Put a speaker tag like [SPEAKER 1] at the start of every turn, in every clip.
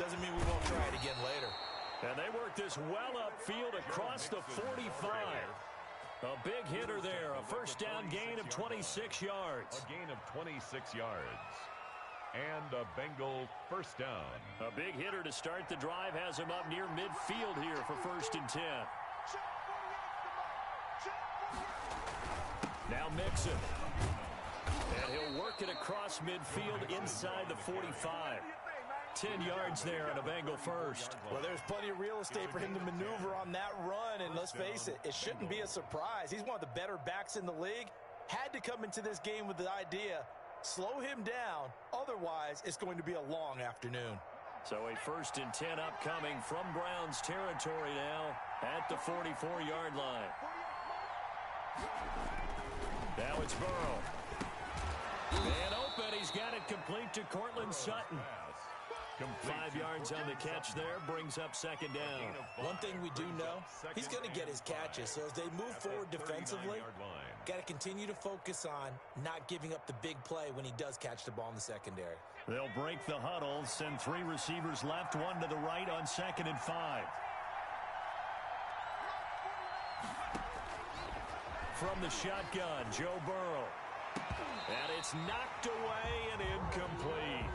[SPEAKER 1] doesn't mean we won't try it again later.
[SPEAKER 2] And they work this well upfield across the 45. A big hitter there, a first down gain of 26 yards.
[SPEAKER 3] A gain of 26 yards. And a Bengal first down.
[SPEAKER 2] A big hitter to start the drive has him up near midfield here for 1st and 10. Now Mixon. And he'll work it across midfield inside the 45. 10 yards there and a Bengal first.
[SPEAKER 1] Well, there's plenty of real estate for him to maneuver on that run, and let's face it, it shouldn't be a surprise. He's one of the better backs in the league. Had to come into this game with the idea, slow him down, otherwise it's going to be a long afternoon.
[SPEAKER 2] So a 1st and 10 upcoming from Browns territory now at the 44-yard line. Now it's Burrow. And open, he's got it complete to Cortland Sutton. 5 yards on the catch there, brings up 2nd down.
[SPEAKER 1] One thing we do know, he's going to get his catches. So as they move forward defensively, got to continue to focus on not giving up the big play when he does catch the ball in the secondary.
[SPEAKER 2] They'll break the huddle, send 3 receivers left, 1 to the right on 2nd and 5. From the shotgun, Joe Burrow. And it's knocked away and incomplete.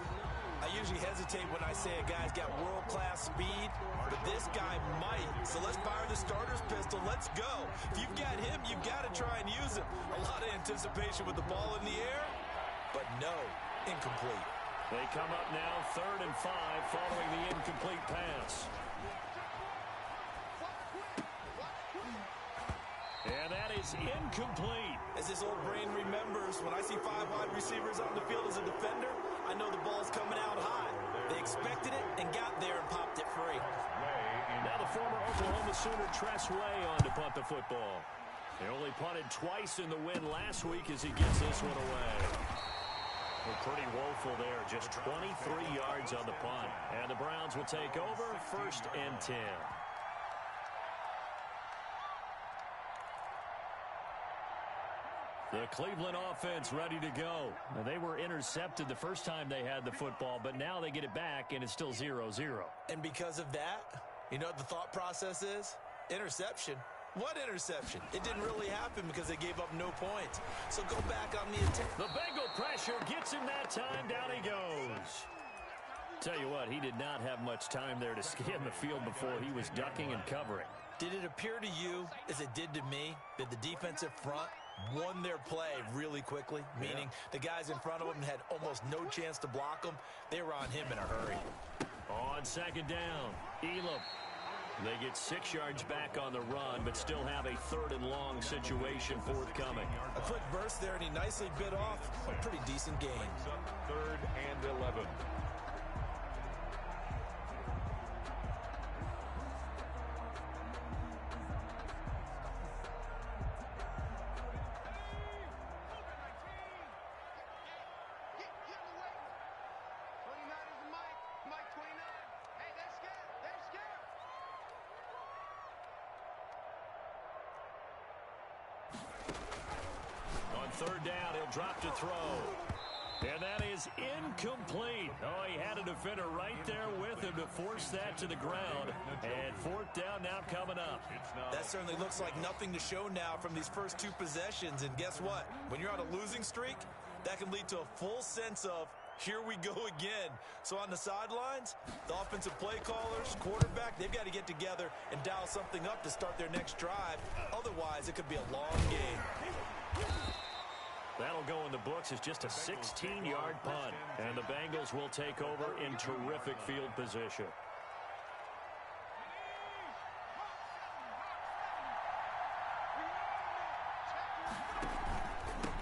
[SPEAKER 1] I usually hesitate when I say a guy's got world-class speed, but this guy might. So let's fire the starter's pistol. Let's go. If you've got him, you've got to try and use him. A lot of anticipation with the ball in the air, but no, incomplete.
[SPEAKER 2] They come up now 3rd and 5 following the incomplete pass. And that is incomplete.
[SPEAKER 1] As this old brain remembers, when I see 5 wide receivers on the field as a defender, I know the ball's coming out high. They expected it and got there and popped it free.
[SPEAKER 2] Now the former Oklahoma Sooner Tress Way on to punt the football. They only punted twice in the win last week as he gets this one away. Well, pretty woeful there, just 23 yards on the punt. And the Browns will take over 1st and 10. The Cleveland offense ready to go. They were intercepted the first time they had the football, but now they get it back, and it's still 0-0.
[SPEAKER 1] And because of that, you know what the thought process is? Interception. What interception? It didn't really happen because they gave up no points. So go back on the attack.
[SPEAKER 2] The Bengal pressure gets him that time. Down he goes. Tell you what, he did not have much time there to scan the field before he was ducking and covering.
[SPEAKER 1] Did it appear to you, as it did to me, that the defensive front won their play really quickly? Meaning the guys in front of him had almost no chance to block him. They were on him in a hurry.
[SPEAKER 2] On 2nd down, Elam. They get 6 yards back on the run, but still have a 3rd and long situation forthcoming.
[SPEAKER 1] A quick burst there, and he nicely bit off a pretty decent gain.
[SPEAKER 3] 3rd and 11.
[SPEAKER 2] On 3rd down, he'll drop to throw. And that is incomplete. Oh, he had a defender right there with him to force that to the ground. And 4th down now coming up.
[SPEAKER 1] That certainly looks like nothing to show now from these first 2 possessions. And guess what? When you're on a losing streak, that can lead to a full sense of, here we go again. So on the sidelines, the offensive play callers, quarterback, they've got to get together and dial something up to start their next drive. Otherwise, it could be a long game.
[SPEAKER 2] That'll go in the books as just a 16-yard punt. And the Bengals will take over in terrific field position.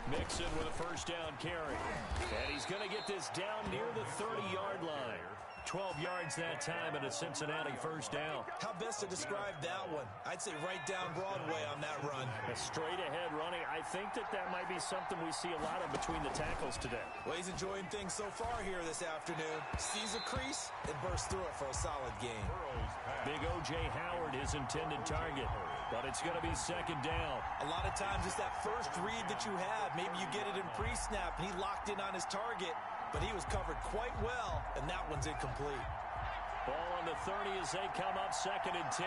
[SPEAKER 2] Mixon with a first down carry. And he's going to get this down near the 30-yard line. 12 yards that time and a Cincinnati first down.
[SPEAKER 1] How best to describe that one? I'd say right down Broadway on that run.
[SPEAKER 2] A straight-ahead running. I think that might be something we see a lot of between the tackles today.
[SPEAKER 1] Well, he's enjoying things so far here this afternoon. Sees a crease and bursts through it for a solid game.
[SPEAKER 2] Big O.J. Howard, his intended target. But it's going to be 2nd down.
[SPEAKER 1] A lot of times it's that first read that you have. Maybe you get it in pre-snap and he locked in on his target. But he was covered quite well, and that one's incomplete.
[SPEAKER 2] Ball on the 30 as they come up 2nd and 10.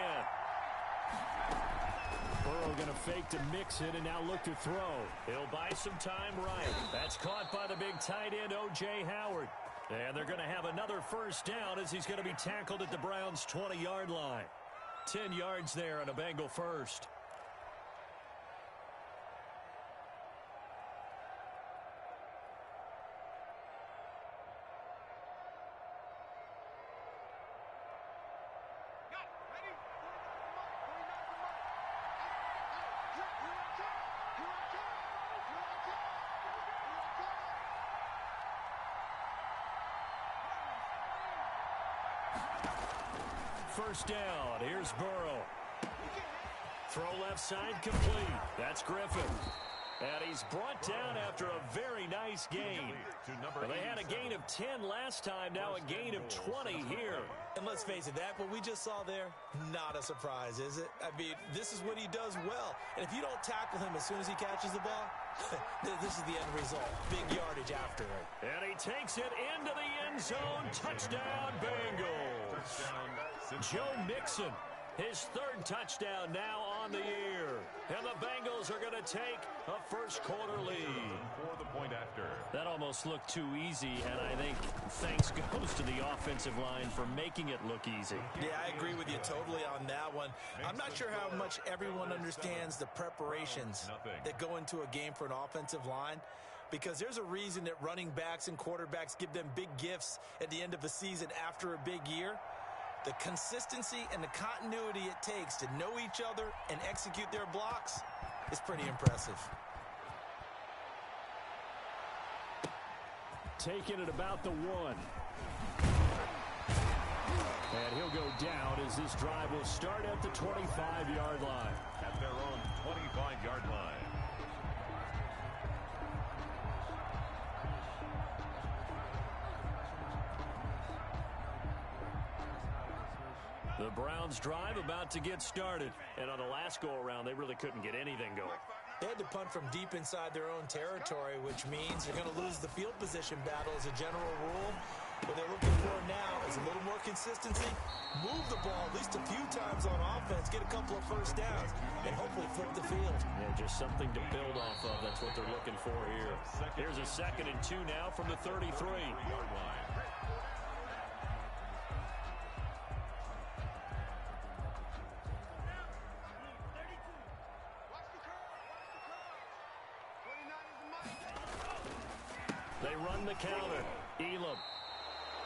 [SPEAKER 2] Burrow going to fake to mix it and now look to throw. He'll buy some time right. That's caught by the big tight end, O.J. Howard. And they're going to have another first down as he's going to be tackled at the Browns' 20-yard line. 10 yards there on a Bengal first. First down. Here's Burrow. Throw left side complete. That's Griffin. And he's brought down after a very nice gain. Well, they had a gain of 10 last time, now a gain of 20 here.
[SPEAKER 1] And let's face it, what we just saw there, not a surprise, is it? I mean, this is what he does well. And if you don't tackle him as soon as he catches the ball, this is the end result. Big yardage after it.
[SPEAKER 2] And he takes it into the end zone. Touchdown, Bengals. Joe Mixon, his 3rd touchdown now on the year. And the Bengals are going to take a first-quarter lead.
[SPEAKER 3] For the point after.
[SPEAKER 2] That almost looked too easy, and I think thanks goes to the offensive line for making it look easy.
[SPEAKER 1] Yeah, I agree with you totally on that one. I'm not sure how much everyone understands the preparations that go into a game for an offensive line, because there's a reason that running backs and quarterbacks give them big gifts at the end of a season after a big year. The consistency and the continuity it takes to know each other and execute their blocks is pretty impressive.
[SPEAKER 2] Taking it about the 1. And he'll go down as this drive will start at the 25-yard line.
[SPEAKER 3] At their own 25-yard line.
[SPEAKER 2] The Browns drive about to get started. And on the last go-around, they really couldn't get anything going.
[SPEAKER 1] They had to punt from deep inside their own territory, which means they're going to lose the field position battle as a general rule. What they're looking for now is a little more consistency, move the ball at least a few times on offense, get a couple of first downs, and hopefully flip the field.
[SPEAKER 2] Yeah, just something to build off of. That's what they're looking for here. Here's a 2nd and 2 now from the 33. They run the counter. Elam.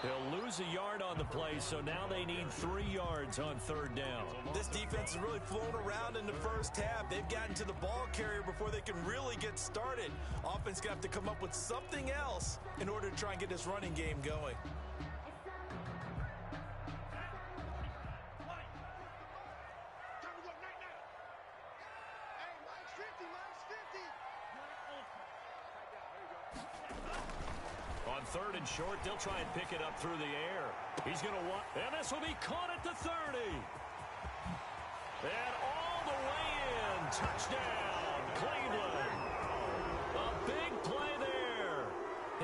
[SPEAKER 2] He'll lose a yard on the play, so now they need 3 yards on 3rd down.
[SPEAKER 1] This defense has really flown around in the first half. They've gotten to the ball carrier before they can really get started. Offense going to have to come up with something else in order to try and get this running game going.
[SPEAKER 2] On 3rd and short, they'll try and pick it up through the air. He's going to want, and this will be caught at the 30. And all the way in. Touchdown, Cleveland. A big play there.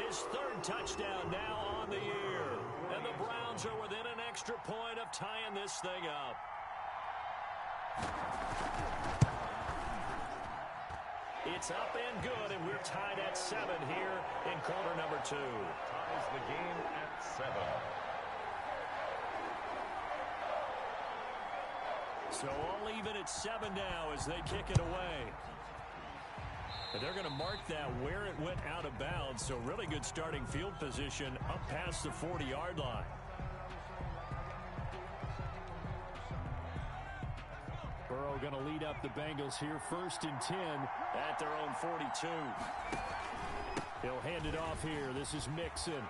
[SPEAKER 2] His 3rd touchdown now on the year. And the Browns are within an extra point of tying this thing up. It's up and good, and we're tied at 7 here in quarter number 2.
[SPEAKER 3] Ties the game at 7.
[SPEAKER 2] So all even at 7 now as they kick it away. And they're going to mark that where it went out of bounds, so really good starting field position up past the 40-yard line. Burrow going to lead up the Bengals here, 1st and 10 at their own 42. He'll hand it off here. This is Mixon.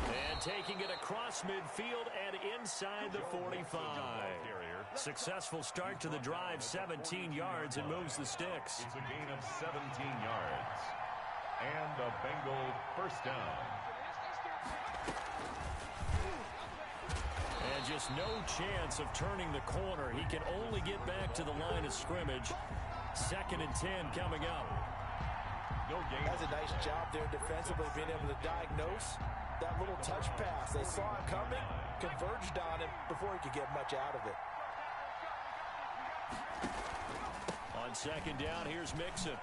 [SPEAKER 2] And taking it across midfield and inside the 45. Successful start to the drive, 17 yards, and moves the sticks.
[SPEAKER 3] It's a gain of 17 yards. And a Bengal first down.
[SPEAKER 2] And just no chance of turning the corner. He can only get back to the line of scrimmage. 2nd and 10 coming up.
[SPEAKER 3] No gain.
[SPEAKER 1] That's a nice job there defensively, being able to diagnose that little touch pass. They saw it coming, converged on him before he could get much out of it.
[SPEAKER 2] On second down, here's Mixon.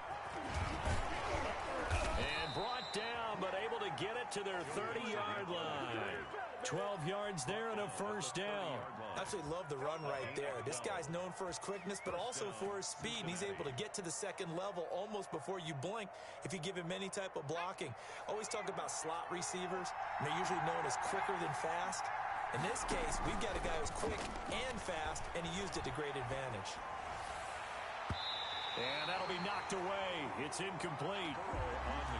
[SPEAKER 2] And brought down, but able to get it to their 30-yard line. 12 yards there and a first down.
[SPEAKER 1] Absolutely love the run right there. This guy's known for his quickness, but also for his speed. And he's able to get to the second level almost before you blink if you give him any type of blocking. Always talk about slot receivers, and they're usually known as quicker than fast. In this case, we've got a guy who's quick and fast, and he used it to great advantage.
[SPEAKER 2] And that'll be knocked away. It's incomplete.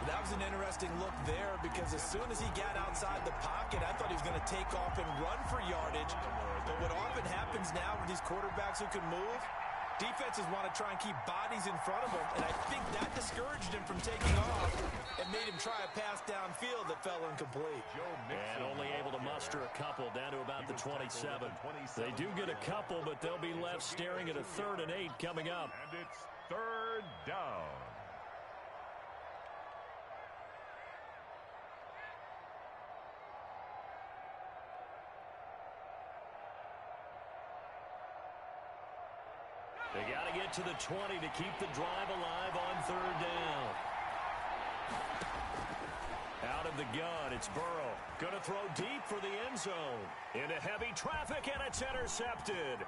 [SPEAKER 1] That was an interesting look there because as soon as he got outside the pocket, I thought he was going to take off and run for yardage. But what often happens now with these quarterbacks who can move, defenses want to try and keep bodies in front of them, and I think that discouraged him from taking off and made him try a pass downfield that fell incomplete.
[SPEAKER 2] And only able to muster a couple down to about the 27. They do get a couple, but they'll be left staring at a 3rd and 8 coming up.
[SPEAKER 3] And it's 3rd down.
[SPEAKER 2] They got to get to the 20 to keep the drive alive on 3rd down. Out of the gun, it's Burrow. Going to throw deep for the end zone. Into heavy traffic, and it's intercepted.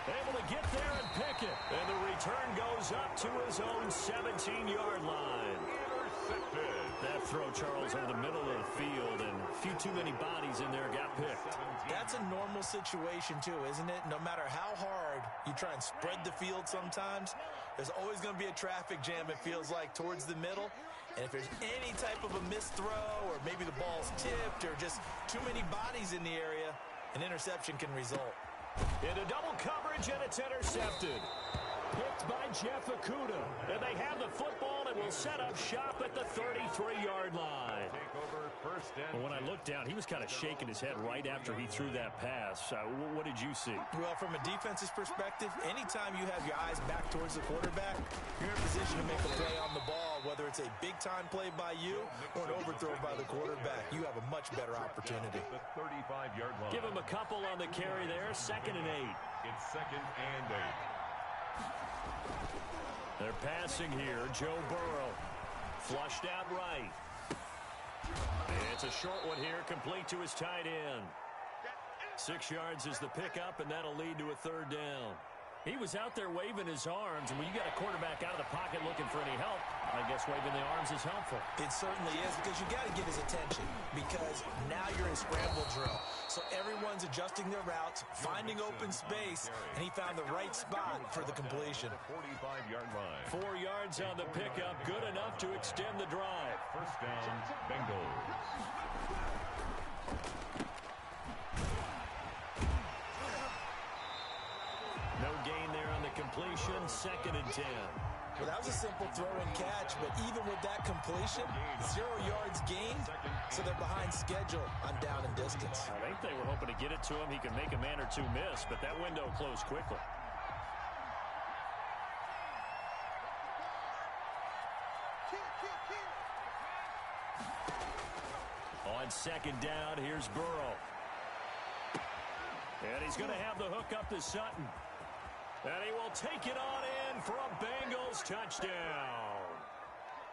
[SPEAKER 2] Able to get there and pick it. And the return goes up to his own 17-yard line.
[SPEAKER 3] Intercepted.
[SPEAKER 2] That throw, Charles, over the middle of the field, and a few too many bodies in there got picked.
[SPEAKER 1] That's a normal situation, too, isn't it? No matter how hard you try and spread the field sometimes, there's always going to be a traffic jam, it feels like, towards the middle. And if there's any type of a missed throw, or maybe the ball's tipped, or just too many bodies in the area, an interception can result.
[SPEAKER 2] Into double coverage, and it's intercepted. Picked by Jeff Okudah. And they have the football and will set up shop at the 33-yard line.
[SPEAKER 3] Take over 1st and
[SPEAKER 2] When I looked down, he was kind of shaking his head right after he threw that pass. What did you see?
[SPEAKER 1] Well, from a defense's perspective, anytime you have your eyes back towards the quarterback, you're in a position to make a play on the ball, whether it's a big-time play by you or an overthrow by the quarterback. You have a much better opportunity.
[SPEAKER 3] the 35-yard line.
[SPEAKER 2] Give him a couple on the carry there. 2nd and 8.
[SPEAKER 3] It's 2nd and 8.
[SPEAKER 2] They're passing here. Joe Burrow. Flushed out right. It's a short one here, complete to his tight end. 6 yards is the pickup, and that'll lead to a 3rd down. He was out there waving his arms, and when you got a quarterback out of the pocket looking for any help, I guess waving the arms is helpful.
[SPEAKER 1] It certainly is, because you got to get his attention, because now you're in scramble drill. So everyone's adjusting their routes, finding open space, and he found the right spot for the completion.
[SPEAKER 3] 45-yard line.
[SPEAKER 2] 4 yards on the pickup, good enough to extend the drive.
[SPEAKER 3] 1st down, Bengals.
[SPEAKER 2] No gain there on the completion, 2nd and 10.
[SPEAKER 1] Well, that was a simple throw and catch, but even with that completion, 0 yards gained, so they're behind schedule on down and distance.
[SPEAKER 2] I think they were hoping to get it to him. He could make a man or two miss, but that window closed quickly. On 2nd down, here's Burrow. And he's going to have the hook up to Sutton. And he will take it on in for a Bengals touchdown.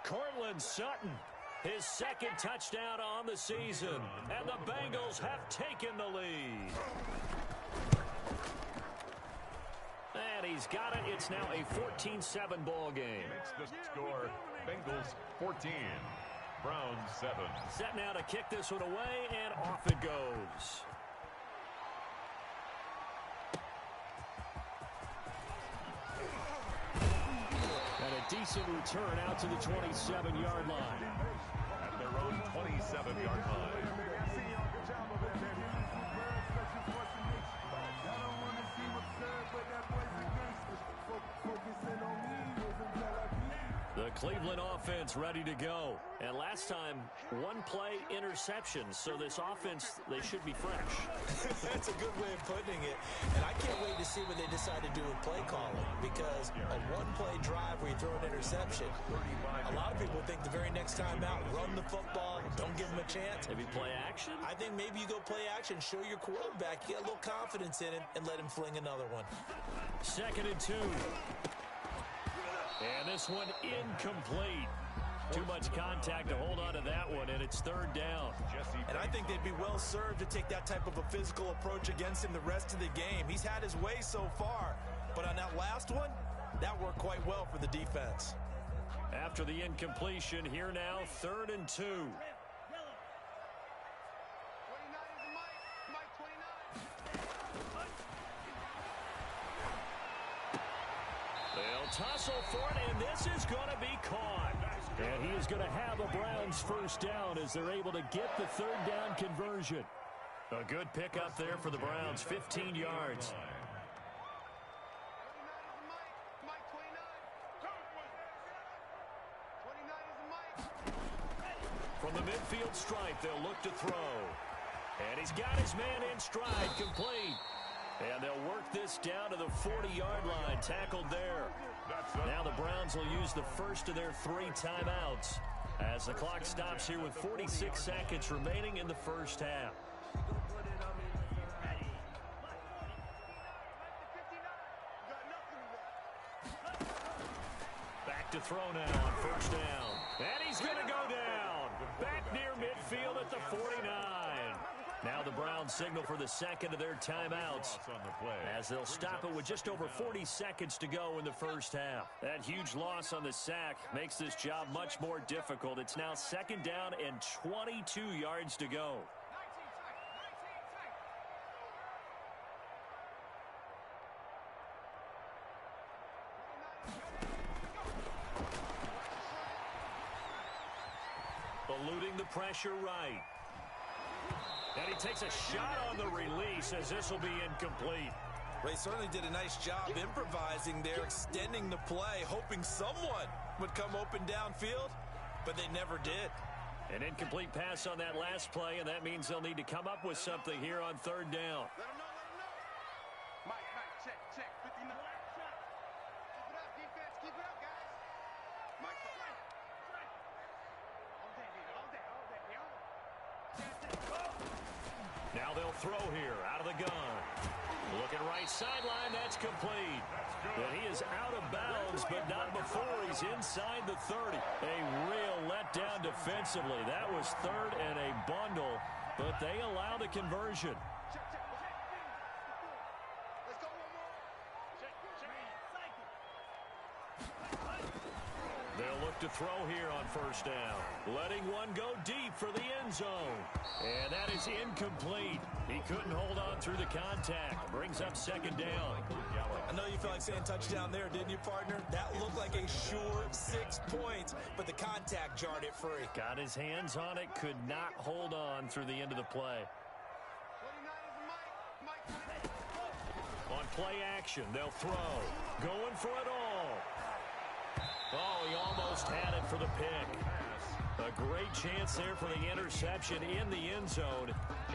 [SPEAKER 2] Cortland Sutton, his 2nd touchdown on the season. And the Bengals have taken the lead. And he's got it. It's now a 14-7 ball game.
[SPEAKER 3] Makes the score, Bengals 14, Browns 7.
[SPEAKER 2] Set now to kick this one away, and off it goes. Decent return out to the 27-yard line.
[SPEAKER 3] At their own 27-yard line.
[SPEAKER 2] The Cleveland offense ready to go. And last time, one play interception. So this offense, they should be fresh.
[SPEAKER 1] That's a good way of putting it. And I can't wait to see what they decide to do with play calling, because a one-play drive where you throw an interception, a lot of people think the very next time out, run the football, don't give them a chance.
[SPEAKER 2] Maybe play action?
[SPEAKER 1] I think maybe you go play action, show your quarterback, you get a little confidence in him, and let him fling another one.
[SPEAKER 2] 2nd and 2. And this one incomplete. Too much contact to hold on to that one, and it's 3rd down.
[SPEAKER 1] And I think they'd be well served to take that type of a physical approach against him the rest of the game. He's had his way so far, but on that last one, that worked quite well for the defense.
[SPEAKER 2] After the incompletion, here now, 3rd and 2. They'll tussle for it, and this is going to be caught. And he is going to have a Browns 1st down as they're able to get the 3rd down conversion. A good pickup there for the Browns, 15 yards. From the midfield stripe, they'll look to throw. And he's got his man in stride, complete. And they'll work this down to the 40-yard line, tackled there. Now the Browns will use the first of their 3 timeouts as the clock stops here with 46 seconds remaining in the 1st half. Back to throw now on 1st down. And he's going to go down. Back near midfield at the 49. Now the Browns signal for the 2nd of their timeouts as they'll stop it with just over 40 seconds to go in the 1st half. That huge loss on the sack makes this job much more difficult. It's now 2nd down and 22 yards to go. Eluding the pressure right. And he takes a shot on the release as this will be incomplete.
[SPEAKER 1] Ray certainly did a nice job improvising there, extending the play, hoping someone would come open downfield, but they never did.
[SPEAKER 2] An incomplete pass on that last play, and that means they'll need to come up with something here on 3rd down.
[SPEAKER 4] Mike, check, 59. Keep it up, defense, keep it up, guys. Mike,
[SPEAKER 2] now they'll throw here out of the gun. Looking right sideline, that's complete. But he is out of bounds, but not before he's inside the 30. A real letdown defensively. That was 3rd and a bundle, but they allow the conversion. They'll look to throw here on 1st down. Letting one go deep for the end zone. And that is incomplete. He couldn't hold on through the contact. Brings up 2nd down.
[SPEAKER 1] I know you felt like saying touchdown there, didn't you, partner? That looked like a sure 6 points, but the contact jarred it free.
[SPEAKER 2] Got his hands on it, could not hold on through the end of the play. On play action, they'll throw. Going for it all. Oh, he almost had it for the pick. A great chance there for the interception in the end zone.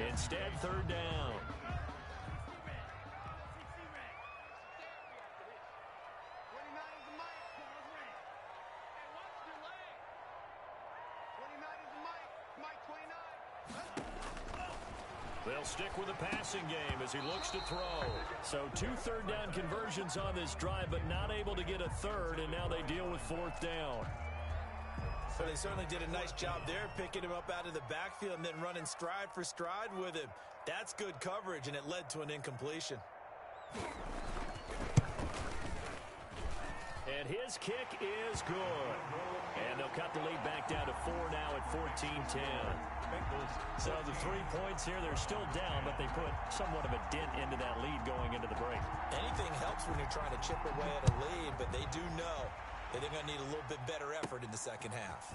[SPEAKER 2] Instead, 3rd down. They'll stick with the passing game as he looks to throw. So 2 3rd down conversions on this drive, but not able to get a 3rd, and now they deal with 4th down.
[SPEAKER 1] So they certainly did a nice job there, picking him up out of the backfield and then running stride for stride with him. That's good coverage, and it led to an incompletion.
[SPEAKER 2] And his kick is good. And they'll cut the lead back down to 4 now at 14-10. So the 3 points here, they're still down, but they put somewhat of a dent into that lead going into the break.
[SPEAKER 1] Anything helps when you're trying to chip away at a lead, but they do know that they're going to need a little bit better effort in the 2nd half.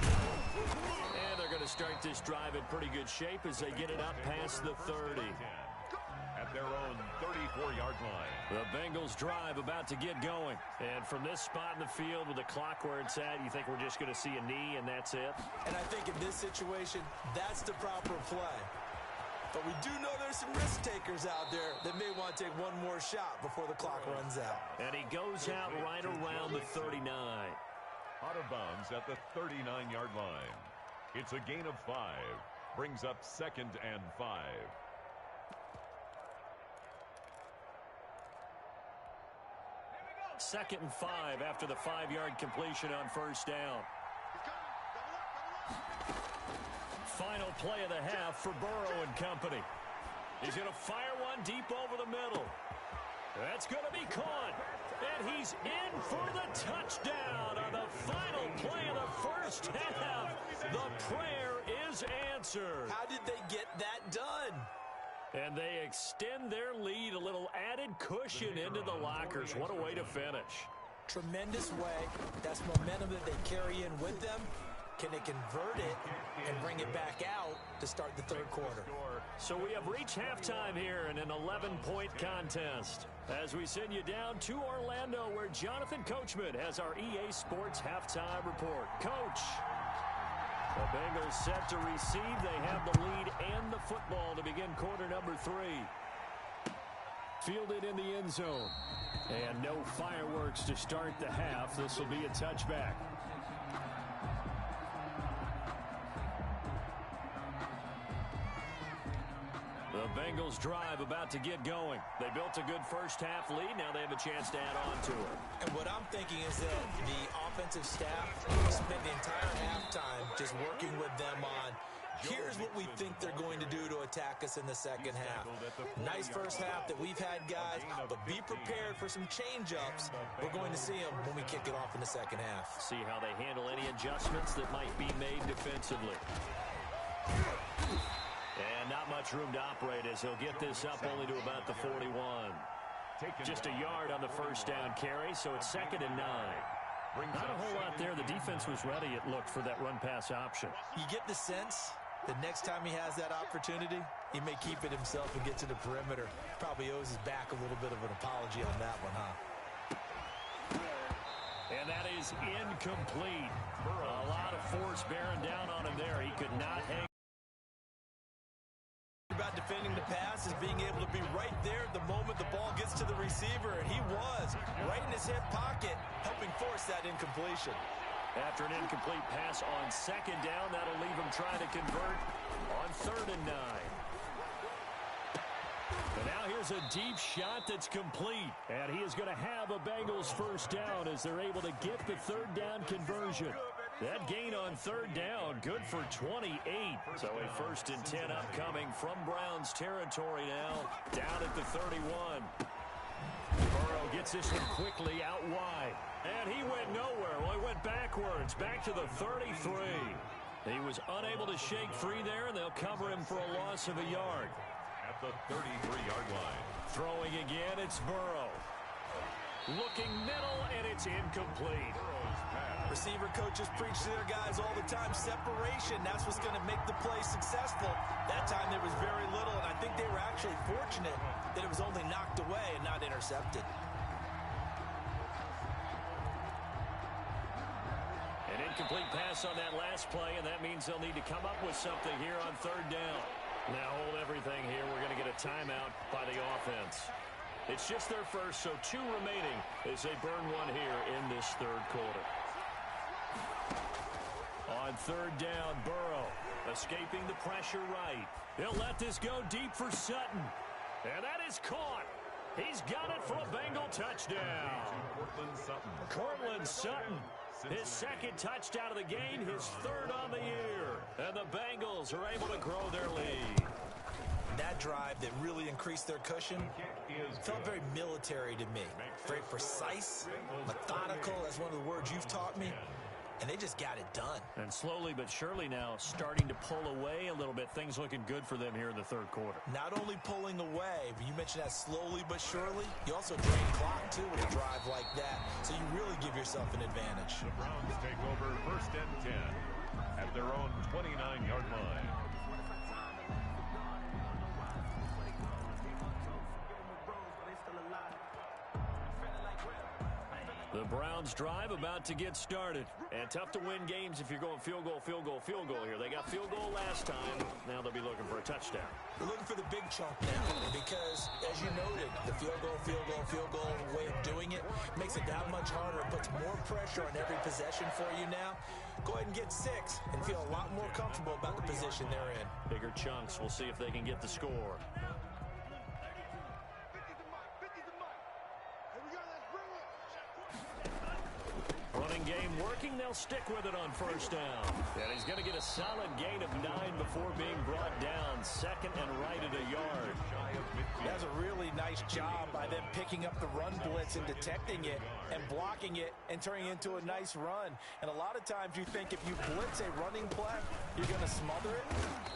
[SPEAKER 2] And they're going to start this drive in pretty good shape as they get it up past the 30.
[SPEAKER 3] their own 34-yard line.
[SPEAKER 2] The Bengals drive about to get going. And from this spot in the field with the clock where it's at, you think we're just going to see a knee and that's it?
[SPEAKER 1] And I think in this situation, that's the proper play. But we do know there's some risk takers out there that may want to take one more shot before the clock runs out.
[SPEAKER 2] And he goes out right around the 39.
[SPEAKER 3] Out of bounds at the 39-yard line. It's a gain of 5. Brings up 2nd and 5.
[SPEAKER 2] Second and 5 after the 5-yard completion on first down. Final play of the half for Burrow and company. He's going to fire one deep over the middle. That's going to be caught. And he's in for the touchdown on the final play of the first half. The prayer is answered.
[SPEAKER 1] How did they get that done?
[SPEAKER 2] And they extend their lead, a little added cushion into the lockers. What a way to finish.
[SPEAKER 1] Tremendous way. That's momentum that they carry in with them. Can they convert it and bring it back out to start the third quarter?
[SPEAKER 2] So we have reached halftime here in an 11-point contest. As we send you down to Orlando, where Jonathan Coachman has our EA Sports halftime report. Coach. The Bengals set to receive. They have the lead and the football to begin quarter number 3. Fielded in the end zone. And no fireworks to start the half. This will be a touchback. The Bengals drive about to get going. They built a good first half lead. Now they have a chance to add on to it.
[SPEAKER 1] And what I'm thinking is that the offensive staff spent the entire halftime just working with them on, here's what we think they're going to do to attack us in the second half. Nice first half that we've had, guys, but be prepared for some change-ups. We're going to see them when we kick it off in the second half.
[SPEAKER 2] See how they handle any adjustments that might be made defensively. And not much room to operate as he'll get this up only to about the 41. Just a yard on the first down carry, so it's 2nd and 9. Not a whole lot there. The defense was ready, it looked, for that run-pass option.
[SPEAKER 1] You get the sense that next time he has that opportunity, he may keep it himself and get to the perimeter. Probably owes his back a little bit of an apology on that one, huh?
[SPEAKER 2] And that is incomplete. A lot of force bearing down on him there. He could not hang.
[SPEAKER 1] About defending the pass is being able to be right there the moment the ball gets to the receiver, and he was right in his hip pocket, helping force that incompletion.
[SPEAKER 2] After an incomplete pass on 2nd down, that'll leave him trying to convert on 3rd and 9. And now here's a deep shot that's complete, and he is going to have a Bengals first down as they're able to get the 3rd down conversion. That gain on 3rd down, good for 28. So a 1st and 10 upcoming from Browns territory now, down at the 31. Burrow gets this one quickly out wide. And he went nowhere. Well, he went backwards, back to the 33. He was unable to shake free there, and they'll cover him for a loss of a yard.
[SPEAKER 3] At the 33-yard line.
[SPEAKER 2] Throwing again, it's Burrow. Looking middle, and it's incomplete.
[SPEAKER 1] Receiver coaches preach to their guys all the time. Separation, that's what's going to make the play successful. That time there was very little, and I think they were actually fortunate that it was only knocked away and not intercepted.
[SPEAKER 2] An incomplete pass on that last play, and that means they'll need to come up with something here on 3rd down. Now hold everything here. We're going to get a timeout by the offense. It's just their first, so 2 remaining as they burn one here in this 3rd quarter. On 3rd down, Burrow escaping the pressure right. He'll let this go deep for Sutton. And that is caught. He's got it for a Bengal touchdown. Cortland Sutton, his 2nd touchdown of the game, his 3rd on the year. And the Bengals are able to grow their lead.
[SPEAKER 1] That drive that really increased their cushion felt very military to me. Very precise, methodical, that's one of the words you've taught me. And they just got it done. And
[SPEAKER 2] slowly but surely now starting to pull away a little bit. Things looking good for them here in the 3rd quarter.
[SPEAKER 1] Not only pulling away, but you mentioned that slowly but surely. You also drain clock, too, with a drive like that. So you really give yourself an advantage.
[SPEAKER 3] The Browns take over 1st and 10 at their own 29-yard line.
[SPEAKER 2] The Browns drive about to get started. And tough to win games if you're going field goal, field goal, field goal here. They got field goal last time. Now they'll be looking for a touchdown.
[SPEAKER 1] They're looking for the big chunk now because, as you noted, the field goal way of doing it makes it that much harder. It puts more pressure on every possession for you now. Go ahead and get 6 and feel a lot more comfortable about the position they're in.
[SPEAKER 2] Bigger chunks. We'll see if they can get the score. Running game working. They'll stick with it on first down. And he's going to get a solid gain of 9 before being brought down. Second and right at a yard.
[SPEAKER 1] That's a really nice job by them picking up the run blitz and detecting it and blocking it and turning it into a nice run. And a lot of times you think if you blitz a running play, you're going to smother it.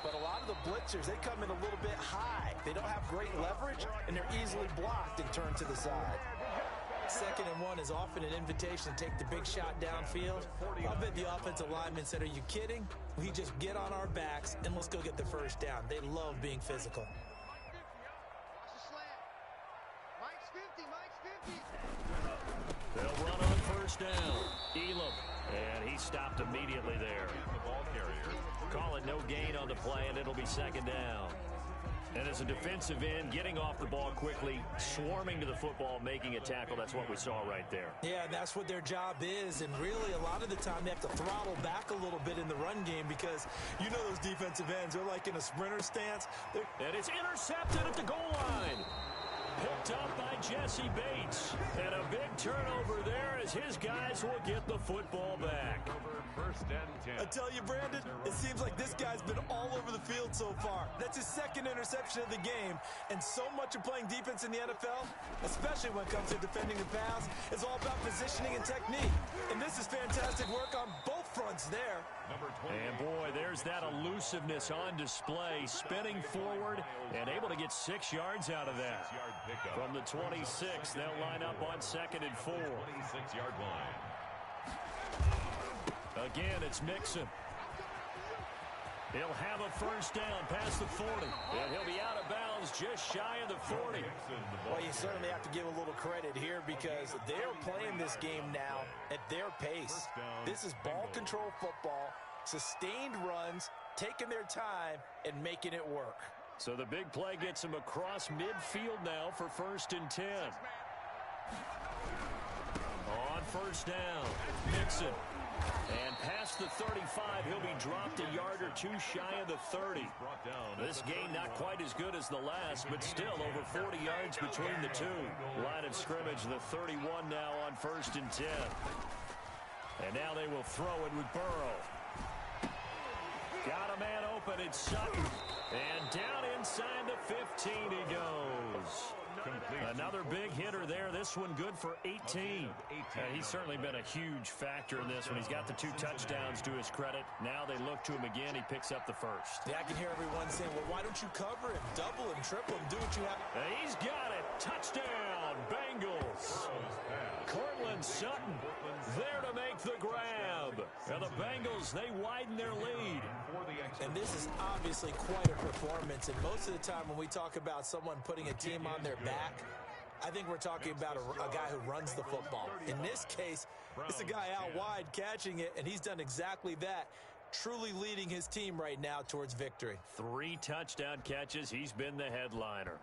[SPEAKER 1] But a lot of the blitzers, they come in a little bit high. They don't have great leverage, and they're easily blocked and turned to the side. 2nd and 1 is often an invitation to take the big shot downfield. I bet the offensive linemen said, are you kidding? We just get on our backs and let's go get the first down. They love being physical.
[SPEAKER 2] They'll run on first down. Elam. And he stopped immediately there. Call it no gain on the play, and it'll be 2nd down. And as a defensive end, getting off the ball quickly, swarming to the football, making a tackle, that's what we saw right there.
[SPEAKER 1] Yeah, that's what their job is. And really, a lot of the time, they have to throttle back a little bit in the run game because you know those defensive ends, they're like in a sprinter stance.
[SPEAKER 2] And it's intercepted at the goal line. Picked up by Jesse Bates. And a big turnover there as his guys will get the football back.
[SPEAKER 3] First and 10.
[SPEAKER 1] I tell you, Brandon, it seems like this guy's been all over the field so far. That's his 2nd interception of the game. And so much of playing defense in the NFL, especially when it comes to defending the pass, is all about positioning and technique. And this is fantastic work on both fronts there.
[SPEAKER 2] And boy, there's that elusiveness on display, spinning forward and able to get 6 yards out of that. From the 26, they'll line up on 2nd and 4.
[SPEAKER 3] 26-yard line.
[SPEAKER 2] Again, it's Mixon. He'll have a first down past the 40. And he'll be out of bounds just shy of the 40.
[SPEAKER 1] Well, you certainly have to give a little credit here because they're playing this game now at their pace. This is ball control football, sustained runs, taking their time, and making it work.
[SPEAKER 2] So the big play gets him across midfield now for 1st and 10. On first down, Mixon. And past the 35, he'll be dropped a yard or 2 shy of the 30. This gain not quite as good as the last, but still over 40 yards between the two. Line of scrimmage, the 31 now on 1st and 10. And now they will throw it with Burrow. Got a man open, it's Sutton. And down inside the 15 he goes. Another big hitter there. This one good for 18. He's certainly been a huge factor in this one. He's got the 2 touchdowns to his credit. Now they look to him again. He picks up the first.
[SPEAKER 1] Yeah, I can hear everyone saying, well, why don't you cover him, double him, triple him, do what you have.
[SPEAKER 2] He's got it. Touchdown, Bengals. Cortland Sutton there to make the grab. And the Bengals, they widen their lead.
[SPEAKER 1] And this is obviously quite a performance. And most of the time when we talk about someone putting a team on their back, I think we're talking about a guy who runs the football. In this case, it's a guy out wide catching it, and he's done exactly that, truly leading his team right now towards victory.
[SPEAKER 2] 3 touchdown catches. He's been the headliner.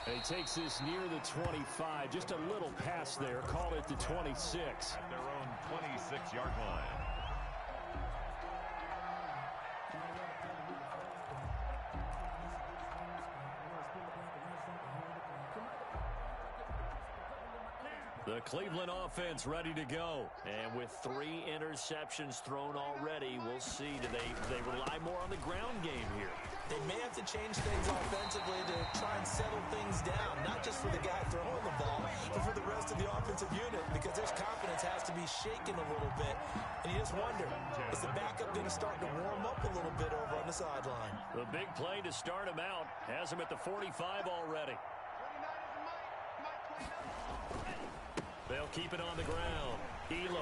[SPEAKER 2] He takes this near the 25, just a little pass there. Call it the 26.
[SPEAKER 3] At their own 26-yard line.
[SPEAKER 2] The Cleveland offense ready to go. And with 3 interceptions thrown already, we'll see. Do they rely more on the ground game here?
[SPEAKER 1] They may have to change things offensively to try and settle things down, not just for the guy throwing the ball, but for the rest of the offensive unit, because their confidence has to be shaken a little bit. And you just wonder, is the backup going to start to warm up a little bit over on the sideline?
[SPEAKER 2] The big play to start him out has him at the 45 already. They'll keep it on the ground. Elam,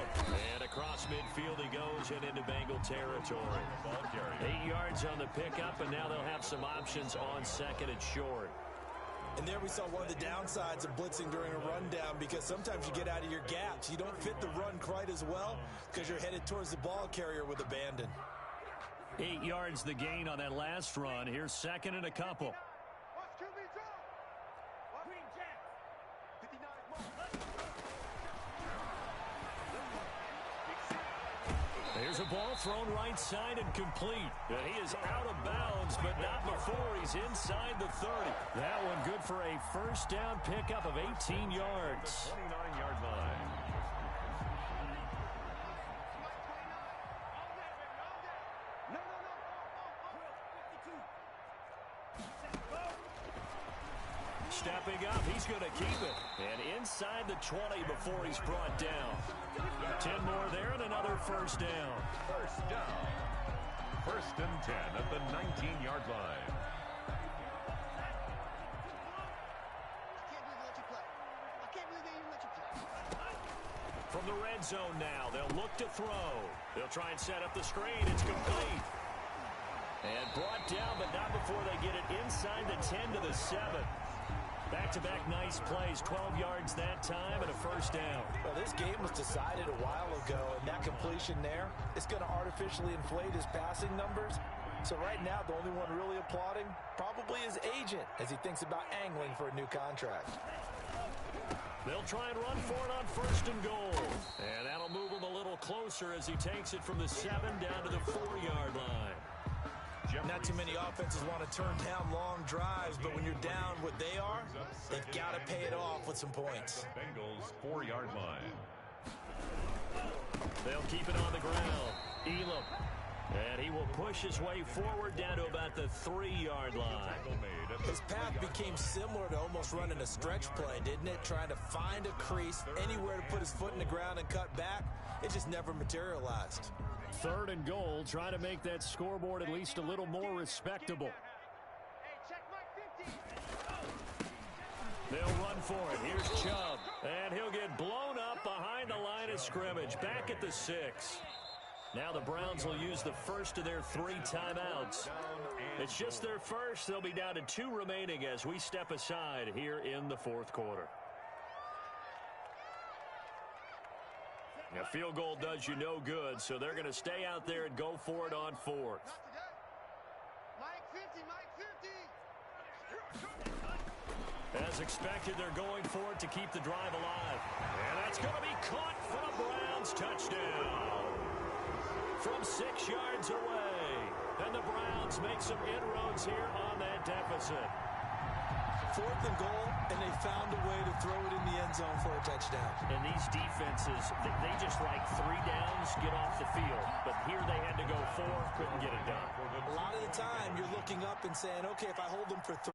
[SPEAKER 2] and across midfield he goes and into Bengal territory. 8 yards on the pickup, and now they'll have some options on second and short.
[SPEAKER 1] And there we saw one of the downsides of blitzing during a rundown, because sometimes you get out of your gaps. You don't fit the run quite as well because you're headed towards the ball carrier with abandon.
[SPEAKER 2] 8 yards the gain on that last run. Here's second and a couple. There's a ball thrown right side and complete. And he is out of bounds, but not before he's inside the 30. That one good for a first down pickup of 18 yards.
[SPEAKER 3] 29-yard line.
[SPEAKER 2] Stepping up, he's going to keep it. And inside the 20 before he's brought down. 10 more there and another first down.
[SPEAKER 3] First down. First and 10 at the 19-yard line.
[SPEAKER 2] From the red zone now, they'll look to throw. They'll try and set up the screen. It's complete. And brought down, but not before they get it inside the 10 to the 7. Back-to-back nice plays, 12 yards that time and a first down.
[SPEAKER 1] Well, this game was decided a while ago, and that completion there is going to artificially inflate his passing numbers. So right now, the only one really applauding probably his agent as he thinks about angling for a new contract.
[SPEAKER 2] They'll try and run for it on first and goal. And that'll move him a little closer as he takes it from the 7 down to the 4-yard line.
[SPEAKER 1] Not too many offenses want to turn down long drives, but when you're down what they are, they've got to pay it off with some points.
[SPEAKER 3] Bengals 4-yard line.
[SPEAKER 2] They'll keep it on the ground. Elam. And he will push his way forward down to about the 3-yard line.
[SPEAKER 1] His path became similar to almost running a stretch play, didn't it? Trying to find a crease, anywhere to put his foot in the ground and cut back. It just never materialized.
[SPEAKER 2] 3rd and goal, trying to make that scoreboard at least a little more respectable. They'll run for it. Here's Chubb. And he'll get blown up behind the line of scrimmage. Back at the 6. Now the Browns will use the first of their 3 timeouts. It's just their first. They'll be down to 2 remaining as we step aside here in the 4th quarter. A field goal does you no good, so they're going to stay out there and go for it on 4th. As expected, they're going for it to keep the drive alive. And that's going to be caught for a Browns touchdown. From 6 yards away. And the Browns make some inroads here on that deficit.
[SPEAKER 1] 4th and goal, and they found a way to throw it in the end zone for a touchdown.
[SPEAKER 2] And these defenses, they just like 3 downs, get off the field. But here they had to go 4, couldn't get it done.
[SPEAKER 1] A lot of the time, you're looking up and saying, okay, if I hold them for 3.